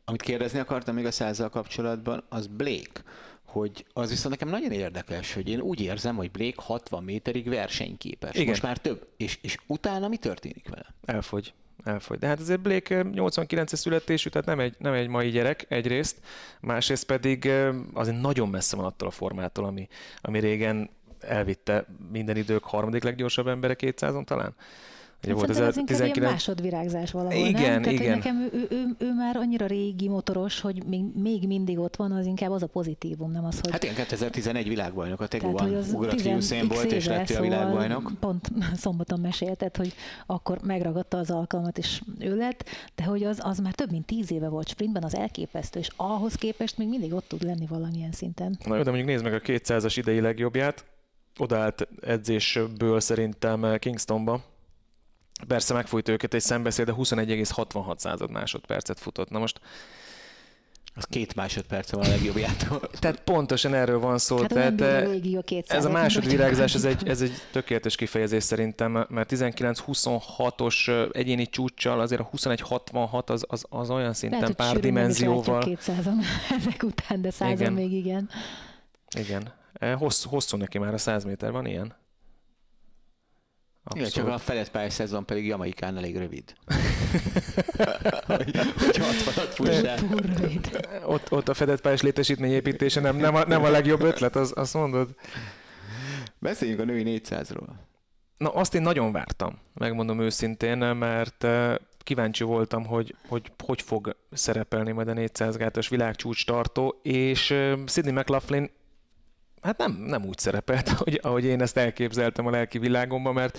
Amit kérdezni akartam még a 100-zal kapcsolatban, az Blake, hogy az viszont nekem nagyon érdekes, hogy én úgy érzem, hogy Blake 60 méterig versenyképes. Igen. Most már több. És utána mi történik vele? Elfogy. De hát azért Blake 89-es születésű, tehát nem egy mai gyerek egyrészt, másrészt pedig azért nagyon messze van attól a formától, ami régen elvitte minden idők harmadik leggyorsabb embere 200-on talán. Hát volt ez az inkább ilyen másodvirágzás valahol, igen, nem? Tehát, igen. Nekem ő már annyira régi motoros, hogy még mindig ott van, az inkább az a pozitívum, nem az, hogy... Hát ilyen 2011 világbajnok a Tegóban ugrott ki Usain Bolt, és lett a világbajnok. Pont szombaton mesélted, hogy akkor megragadta az alkalmat, és ő lett, de hogy az már több mint 10 éve volt sprintben, az elképesztő, és ahhoz képest még mindig ott tud lenni valamilyen szinten. Na jó, de mondjuk nézd meg a 200-as idei legjobbját, odaállt edzésből szerintem Kingstonba. Persze megfújt őket egy szembeszél, de 21,66 másodpercet futott. Na most... Az 2 másodperce van a legjobbjától. Tehát pontosan erről van szó. Hát tehát ez a másodvirágzás, ez egy tökéletes kifejezés szerintem, mert 19-26-os egyéni csúccsal azért a 21-66 az olyan szinten lehet, pár dimenzióval. 200-on ezek után, de 100-on még igen. Igen. Hosszú neki már a 100 méter, van ilyen? Igen, csak a fedett pályás szezon pedig Jamaikán elég rövid. hogy 60-at fussál. Ott a fedett pályás létesítményépítése nem a legjobb ötlet, azt mondod? Beszéljünk a női 400-ról. Na, azt én nagyon vártam, megmondom őszintén, mert kíváncsi voltam, hogy fog szerepelni majd a 400 gátos világcsúcs tartó, és Sydney McLaughlin hát nem úgy szerepelt, ahogy én ezt elképzeltem a lelki világomban, mert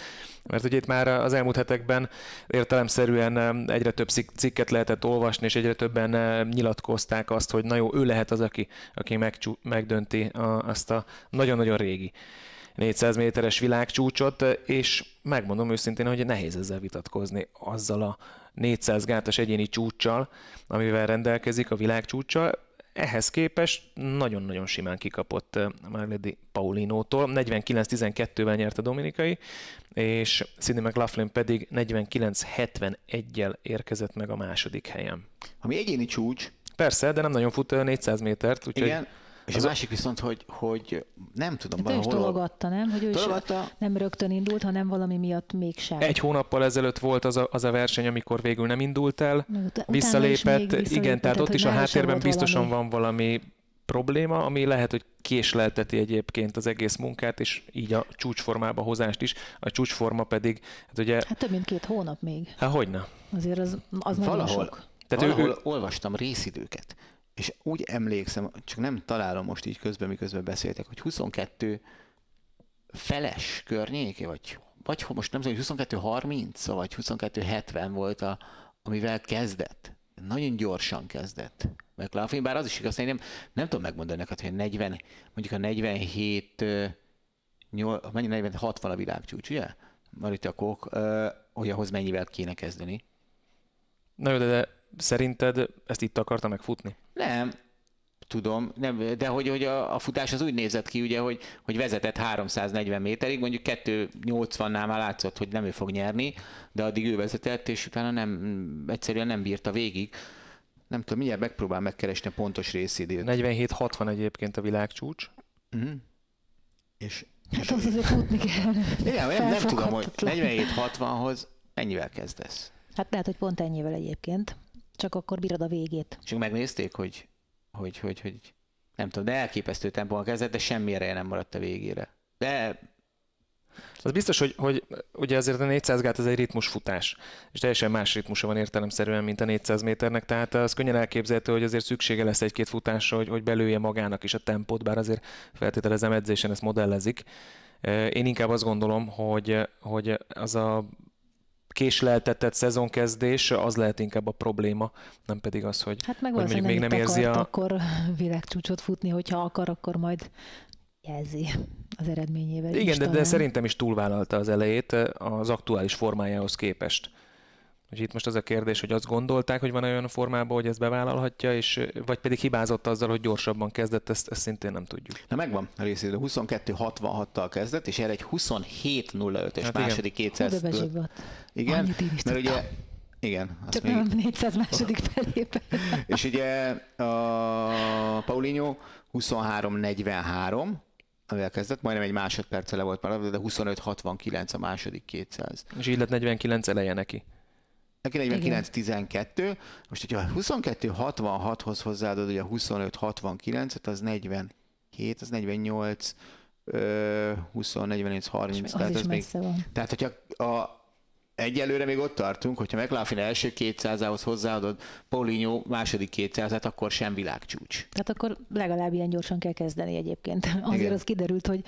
ugye itt már az elmúlt hetekben értelemszerűen egyre több cikket lehetett olvasni, és egyre többen nyilatkozták azt, hogy na jó, ő lehet az, aki megdönti azt a nagyon-nagyon régi 400 méteres világcsúcsot, és megmondom őszintén, hogy nehéz ezzel vitatkozni azzal a 400 gátos egyéni csúccsal, amivel rendelkezik, a világcsúccsal. Ehhez képest nagyon-nagyon simán kikapott Magledi Paulinótól. 49-12-vel nyert a dominikai, és Sydney McLaughlin pedig 49-71-jel érkezett meg a második helyen. Ami egyéni csúcs. Persze, de nem nagyon fut 400 métert. Úgyhogy igen, és a másik viszont, hogy nem tudom valahol... Ő is tologatta, nem? Hogy ő tologatta. Is nem rögtön indult, hanem valami miatt mégsem. Egy hónappal ezelőtt volt az a verseny, amikor végül nem indult el, visszalépett. Igen, tehát ott is a háttérben biztosan van valami probléma, ami lehet, hogy késlelteti egyébként az egész munkát, és így a csúcsformába hozást is. A csúcsforma pedig... Hát, ugye, hát több mint 2 hónap még. Hát hogyne. Azért az nagyon sok. Valahol olvastam részidőket, és úgy emlékszem, csak nem találom most így miközben beszéltek, hogy 22 feles környéke, vagy vagy most nem tudom, hogy 22.30 vagy 22.70 volt, amivel kezdett. Nagyon gyorsan kezdett McLaughlin, bár az is igaz, hogy nem tudom megmondani neked, hogy mondjuk a 47, 60 a világcsúcs, ugye? Marita Koch, hogy ahhoz mennyivel kéne kezdeni? Na jó, de szerinted ezt itt akarta megfutni? Nem, tudom, nem, de hogy a futás az úgy nézett ki, ugye, hogy vezetett 340 méterig, mondjuk 280-nál már látszott, hogy nem ő fog nyerni, de addig ő vezetett, és utána egyszerűen nem bírta végig. Nem tudom, mindjárt megpróbál megkeresni a pontos részidőt. 47-60 egyébként a világcsúcs. Uh-huh. És Hát az azért futni kell. Igen, nem tudom, hogy 47-60-hoz mennyivel kezdesz. Hát lehet, hogy pont ennyivel egyébként. Csak akkor bírod a végét. És megnézték, hogy nem tudom, de elképesztő tempóval kezdett, de semmi ereje nem maradt a végére. De az biztos, hogy ugye azért a 400 gát ez egy ritmusfutás, és teljesen más ritmusa van értelemszerűen, mint a 400 méternek, tehát az könnyen elképzelhető, hogy azért szüksége lesz egy-két futásra, hogy belője magának is a tempót, bár azért feltételezem edzésen ezt modellezik. Én inkább azt gondolom, hogy az a késleltetett szezonkezdés, az lehet inkább a probléma, nem pedig az, hogy, hát meg hogy mondjuk még nem érzi akkor világcsúcsot futni, hogyha akar, akkor majd jelzi az eredményével. Igen, de szerintem is túlvállalta az elejét az aktuális formájához képest. Úgyhogy itt most az a kérdés, hogy azt gondolták, hogy van olyan formában, hogy ezt bevállalhatja, vagy pedig hibázott azzal, hogy gyorsabban kezdett, ezt szintén nem tudjuk. Na megvan a részéről, 22.66-tal kezdett, és erre egy 27.05-ös hát második 200. Igen, mert ugye igen. Csak még... nem 400 második felében. És ugye a Paulinho 23.43, amivel kezdett, majdnem egy másodperce le volt már, de 25.69 a második 200. És így lett 49 eleje neki. Neki 49.12. Most, hogyha 22.66-hoz hozzáadod, ugye a 25.69-et, az 47, az 48, 20, 48, 30. Tehát ez még... Tehát, hogyha egyelőre még ott tartunk, hogyha McLaughlin első 200-ához hozzáadod Paulinho második 200-át, akkor sem világcsúcs. Tehát akkor legalább ilyen gyorsan kell kezdeni egyébként. Azért igen. Az kiderült, hogy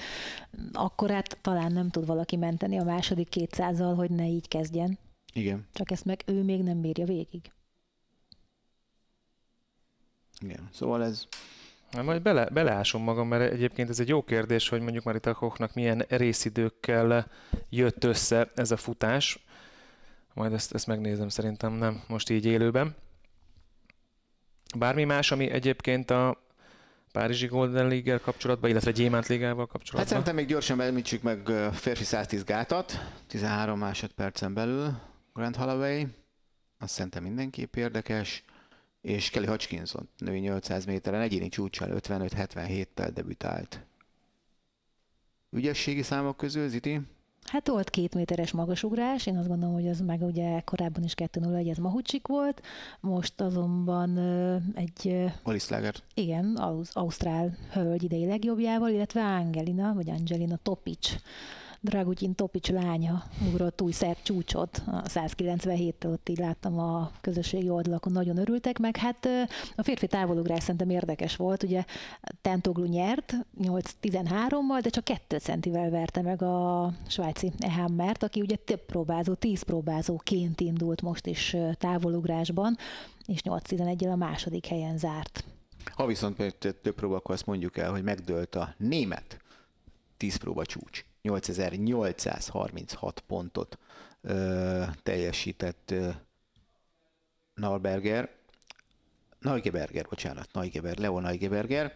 akkorát talán nem tud valaki menteni a második 200-al, hogy ne így kezdjen. Igen. Csak ezt meg ő még nem bírja végig. Igen, szóval ez... Na, majd beleásom magam, mert egyébként ez egy jó kérdés, hogy mondjuk Marita Kochnak milyen részidőkkel jött össze ez a futás. Majd ezt megnézem, szerintem nem most így élőben. Bármi más, ami egyébként a Párizsi Golden League-el kapcsolatban, illetve Gyémánt Ligával kapcsolatban? Hát szerintem még gyorsan említsük meg férfi 110 gátat, 13 másodpercen belül Grant Holloway, azt szerintem mindenképp érdekes, és Kelly Hodgkinson női 800 méteren egyéni csúccsal 55-77-tel debütált. Ügyességi számok közül, Ziti? Hát volt 2 méteres magasugrás, én azt gondolom, hogy az meg ugye korábban is 2.01, ez Mahucsik volt, most azonban egy... Olislager. Igen, ausztrál hölgy idei legjobbjával, illetve Angelina Topic, Dragutin Topic lánya ugrott új szerb csúcsot, a 197-től ott így láttam a közösségi oldalakon, nagyon örültek meg. Hát a férfi távolugrás szerintem érdekes volt, ugye Tentoglou nyert 8-13-mal, de csak 2 centivel verte meg a svájci Ehammert, aki ugye 10 próbázóként indult most is távolugrásban, és 8-11-el a második helyen zárt. Ha viszont több próba, akkor azt mondjuk el, hogy megdőlt a német 10 próba csúcs. 8836 pontot teljesített Leo Neugeberger,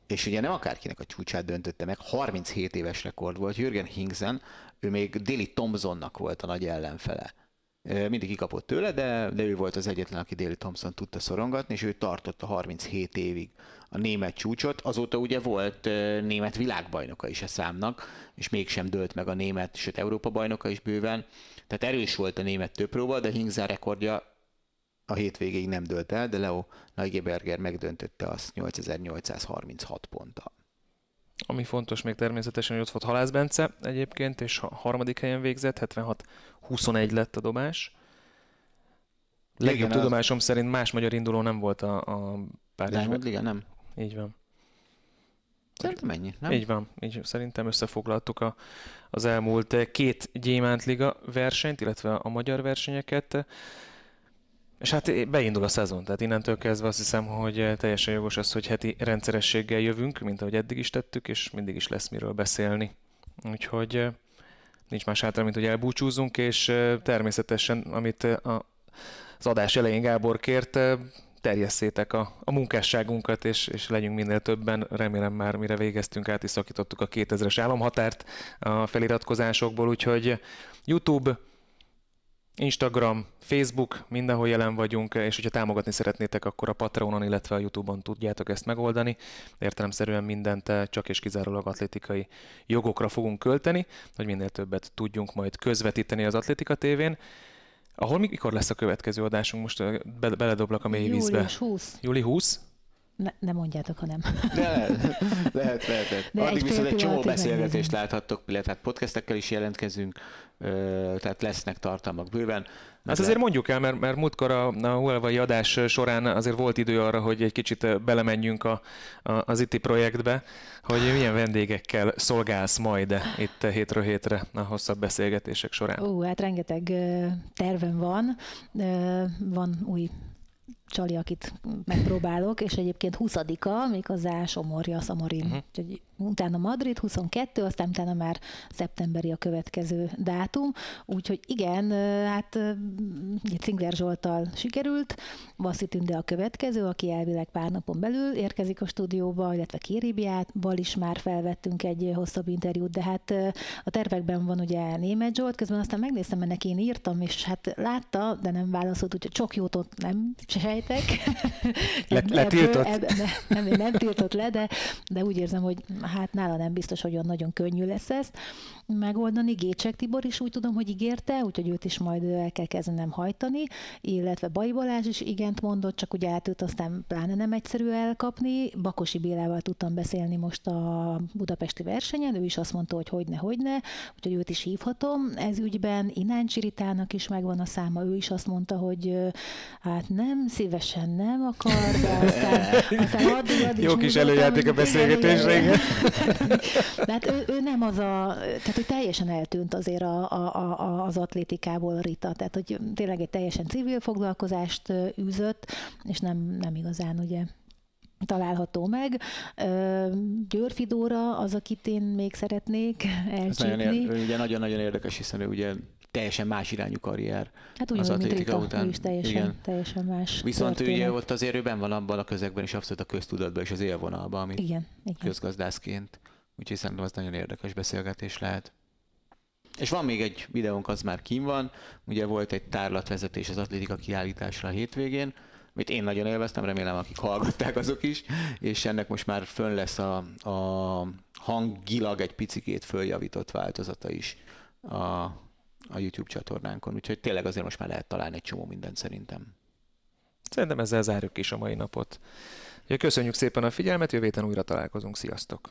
és ugye nem akárkinek a csúcsát döntötte meg, 37 éves rekord volt, Jürgen Hingsen, ő még Daley Thompsonnak volt a nagy ellenfele. Mindig kikapott tőle, de ő volt az egyetlen, aki Daley Thompson tudta szorongatni, és ő tartotta 37 évig a német csúcsot. Azóta ugye volt német világbajnoka is a számnak, és mégsem dőlt meg a német, sőt Európa bajnoka is bőven. Tehát erős volt a német többpróba, de Hingsen rekordja a hétvégéig nem dőlt el, de Leo Neugeberger megdöntötte azt 8836 ponttal. Ami fontos még természetesen, hogy ott volt Halász Bence egyébként, és a harmadik helyen végzett, 76-21 lett a dobás. Legjobb tudomásom szerint más magyar induló nem volt a Párizsban. Liga nem? Így van. Szerintem ennyi, nem? Így van, így szerintem összefoglaltuk az elmúlt 2 Gyémántliga versenyt, illetve a magyar versenyeket. És hát beindul a szezon, tehát innentől kezdve azt hiszem, hogy teljesen jogos az, hogy heti rendszerességgel jövünk, mint ahogy eddig is tettük, és mindig is lesz miről beszélni. Úgyhogy nincs más hátra, mint hogy elbúcsúzunk, és természetesen, amit az adás elején Gábor kért, terjesszétek a munkásságunkat, és legyünk minél többen. Remélem már mire végeztünk, át is szakítottuk a 2000-es államhatárt a feliratkozásokból, úgyhogy YouTube, Instagram, Facebook, mindenhol jelen vagyunk, és hogyha támogatni szeretnétek, akkor a Patreonon, illetve a YouTube-on tudjátok ezt megoldani. Értelemszerűen mindent csak és kizárólag atlétikai jogokra fogunk költeni, hogy minél többet tudjunk majd közvetíteni az Atlétika tévén. Ahol mikor lesz a következő adásunk? Most beledoblak a mély vízbe. Július 20. Júli 20? Ne mondjátok, ha nem. De lehet. De Addig viszont egy csomó pillanatig beszélgetést megnézem. láthattok, illetve podcastekkel is jelentkezünk, tehát lesznek tartalmak bőven. Hát azért mondjuk el, mert múltkor a Huelvai adás során azért volt idő arra, hogy egy kicsit belemenjünk az ITI projektbe, hogy milyen vendégekkel szolgálsz majd itt hétről hétre a hosszabb beszélgetések során. Hát rengeteg tervem van. Van új csali, akit megpróbálok, és egyébként 20-a, méghozzá Somorja, Szamorin. Úgyhogy utána Madrid, 22, aztán utána már szeptemberi a következő dátum. Úgyhogy igen, hát Cingler Zsolttal sikerült, Vasszi Tünde a következő, aki elvileg pár napon belül érkezik a stúdióba, illetve Kiribiával is már felvettünk egy hosszabb interjút, de hát a tervekben van ugye Németh Zsolt, közben aztán megnéztem, mert neki én írtam, és hát látta, de nem válaszolt, úgyhogy sok jót ott nem sejtek. Letiltott? Nem tiltott le, de úgy érzem, hogy hát nála nem biztos, hogy olyan nagyon könnyű lesz ezt megoldani. Gécsek Tibor is úgy tudom, hogy ígérte, úgyhogy őt is majd el kell kezdenem hajtani, illetve Bai Balázs is igent mondott, csak ugye hát őt aztán pláne nem egyszerű elkapni. Bakosi Bélával tudtam beszélni most a budapesti versenyen, ő is azt mondta, hogy hogyne, úgyhogy őt is hívhatom. Ez ügyben Ináncsi Ritának is megvan a száma, ő is azt mondta, hogy hát nem, szívesen nem akar, de aztán addig Jó kis előjáték a beszélgetésre, igen. De hát ő nem az tehát hogy teljesen eltűnt azért az atlétikából Rita, tehát hogy tényleg egy teljesen civil foglalkozást űzött, és nem igazán ugye található meg. Győrfi Dóra az, akit én még szeretnék elcsípni. Ugye nagyon-nagyon érdekes, hiszen ő ugye teljesen más irányú karrier hát az úgy, mint atlétika Rita, után. Ő is teljesen más. Viszont történet. ugye ott azért ő benn van abban a közegben is abszolút a köztudatban és az élvonalban, amit igen. közgazdászként. Úgyhogy szerintem az nagyon érdekes beszélgetés lehet. És van még egy videónk, az már kín van. Ugye volt egy tárlatvezetés az atlétika kiállításra a hétvégén, amit én nagyon élveztem, remélem akik hallgatták azok is, és ennek most már fönn lesz a hangilag egy picikét följavított változata is a YouTube csatornánkon, úgyhogy tényleg azért most már lehet találni egy csomó mindent szerintem. Szerintem ezzel zárjuk is a mai napot. Köszönjük szépen a figyelmet, jövő héten újra találkozunk, sziasztok!